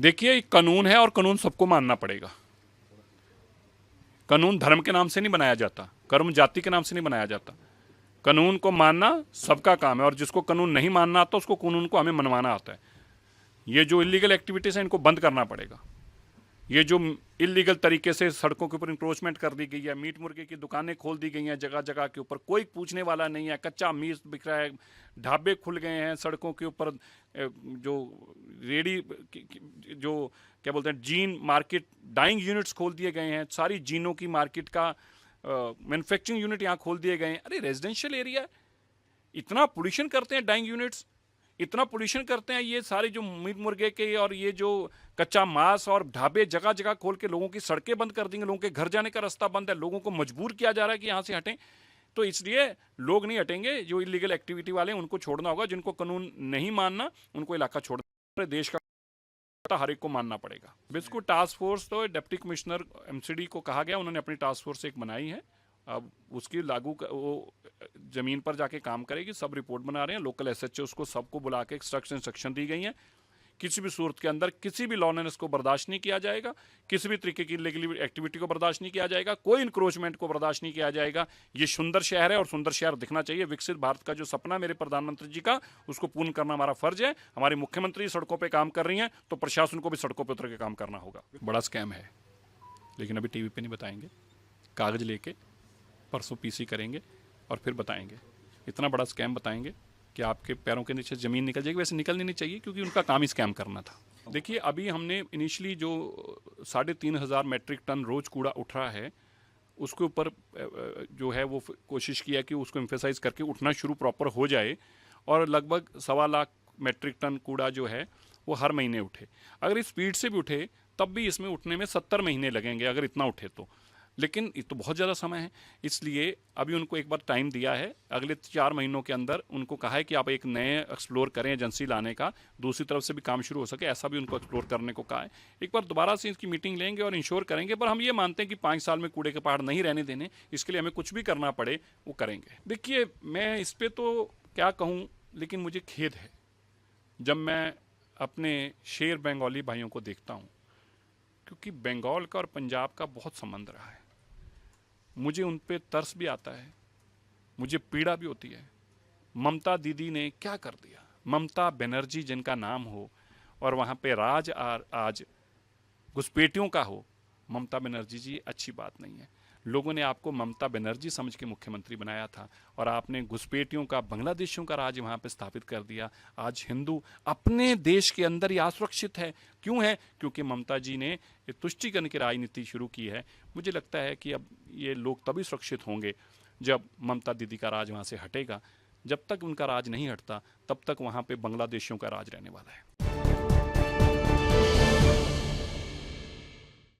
देखिए, कानून है और कानून सबको मानना पड़ेगा। कानून धर्म के नाम से नहीं बनाया जाता, कर्म जाति के नाम से नहीं बनाया जाता। कानून को मानना सबका काम है और जिसको कानून नहीं मानना आता उसको कानून को हमें मनवाना आता है। ये जो इलीगल एक्टिविटीज़ हैं इनको बंद करना पड़ेगा। ये जो इलीगल तरीके से सड़कों के ऊपर इंक्रोचमेंट कर दी गई है, मीट मुर्गे की दुकानें खोल दी गई हैं जगह जगह के ऊपर, कोई पूछने वाला नहीं है, कच्चा मीट बिक रहा है, ढाबे खुल गए हैं सड़कों के ऊपर, जो रेडी जो क्या बोलते हैं जीन मार्केट, डाइंग यूनिट्स खोल दिए गए हैं, सारी जीनों की मार्केट का मैन्युफैक्चरिंग यूनिट यहाँ खोल दिए गए हैं। अरे रेजिडेंशियल एरिया, इतना पोल्यूशन करते हैं डाइंग यूनिट्स, इतना पोल्यूशन करते हैं ये सारे जो मीट मुर्गे के और ये जो कच्चा मांस और ढाबे जगह जगह खोल के लोगों की सड़कें बंद कर देंगे, लोगों के घर जाने का रास्ता बंद है, लोगों को मजबूर किया जा रहा है कि यहाँ से हटें। तो इसलिए लोग नहीं हटेंगे, जो इलीगल एक्टिविटी वाले हैं उनको छोड़ना होगा, जिनको कानून नहीं मानना उनको इलाका छोड़ना, देश का हर एक को मानना पड़ेगा। बिल्कुल टास्क फोर्स तो डिप्टी कमिश्नर एमसीडी को कहा गया, उन्होंने अपनी टास्क फोर्स एक बनाई है, अब उसकी वो जमीन पर जाके काम करेगी। सब रिपोर्ट बना रहे हैं, लोकल एसएचओ उसको सबको बुला के इंस्ट्रक्शन दी गई हैं। किसी भी सूरत के अंदर किसी भी लॉनेस को बर्दाश्त नहीं किया जाएगा, किसी भी तरीके की इलीगल एक्टिविटी को बर्दाश्त नहीं किया जाएगा, कोई इंक्रोचमेंट को बर्दाश्त नहीं किया जाएगा। ये सुंदर शहर है और सुंदर शहर दिखना चाहिए। विकसित भारत का जो सपना मेरे प्रधानमंत्री जी का, उसको पूर्ण करना हमारा फर्ज है। हमारी मुख्यमंत्री सड़कों पर काम कर रही हैं तो प्रशासन को भी सड़कों पर उतर के काम करना होगा। बड़ा स्कैम है, लेकिन अभी टीवी पे नहीं बताएंगे, कागज लेके परसों पीसी करेंगे और फिर बताएंगे। इतना बड़ा स्कैम बताएंगे कि आपके पैरों के नीचे ज़मीन निकल जाएगी। वैसे निकलनी नहीं चाहिए क्योंकि उनका काम ही स्कैम करना था। देखिए, अभी हमने इनिशियली जो 3,500 मेट्रिक टन रोज़ कूड़ा उठ रहा है, उसके ऊपर जो है वो कोशिश किया कि उसको एम्फेसाइज करके उठना शुरू प्रॉपर हो जाए और लगभग 1.25 लाख मेट्रिक टन कूड़ा जो है वो हर महीने उठे। अगर इस स्पीड से भी उठे तब भी इसमें उठने में 70 महीने लगेंगे, अगर इतना उठे तो। लेकिन ये तो बहुत ज़्यादा समय है, इसलिए अभी उनको एक बार टाइम दिया है। अगले 4 महीनों के अंदर उनको कहा है कि आप एक नए एक्सप्लोर करें एजेंसी लाने का, दूसरी तरफ से भी काम शुरू हो सके, ऐसा भी उनको एक्सप्लोर करने को कहा है। एक बार दोबारा से इसकी मीटिंग लेंगे और इंश्योर करेंगे। पर हम ये मानते हैं कि 5 साल में कूड़े के पहाड़ नहीं रहने देने, इसके लिए हमें कुछ भी करना पड़े वो करेंगे। देखिए, मैं इस पर तो क्या कहूँ, लेकिन मुझे खेद है जब मैं अपने शेर बंगाली भाइयों को देखता हूँ, क्योंकि बंगाल का और पंजाब का बहुत संबंध रहा है। मुझे उन पे तरस भी आता है, मुझे पीड़ा भी होती है। ममता दीदी ने क्या कर दिया? ममता बनर्जी जिनका नाम हो और वहाँ पे राज आज घुसपैठियों का हो, ममता बनर्जी जी अच्छी बात नहीं है। लोगों ने आपको ममता बनर्जी समझ के मुख्यमंत्री बनाया था और आपने घुसपैठियों का, बांग्लादेशियों का राज वहाँ पे स्थापित कर दिया। आज हिंदू अपने देश के अंदर ही असुरक्षित है। क्यों है? क्योंकि ममता जी ने तुष्टीकरण की राजनीति शुरू की है। मुझे लगता है कि अब ये लोग तभी सुरक्षित होंगे जब ममता दीदी का राज वहाँ से हटेगा। जब तक उनका राज नहीं हटता तब तक वहाँ पे बांग्लादेशियों का राज रहने वाला है।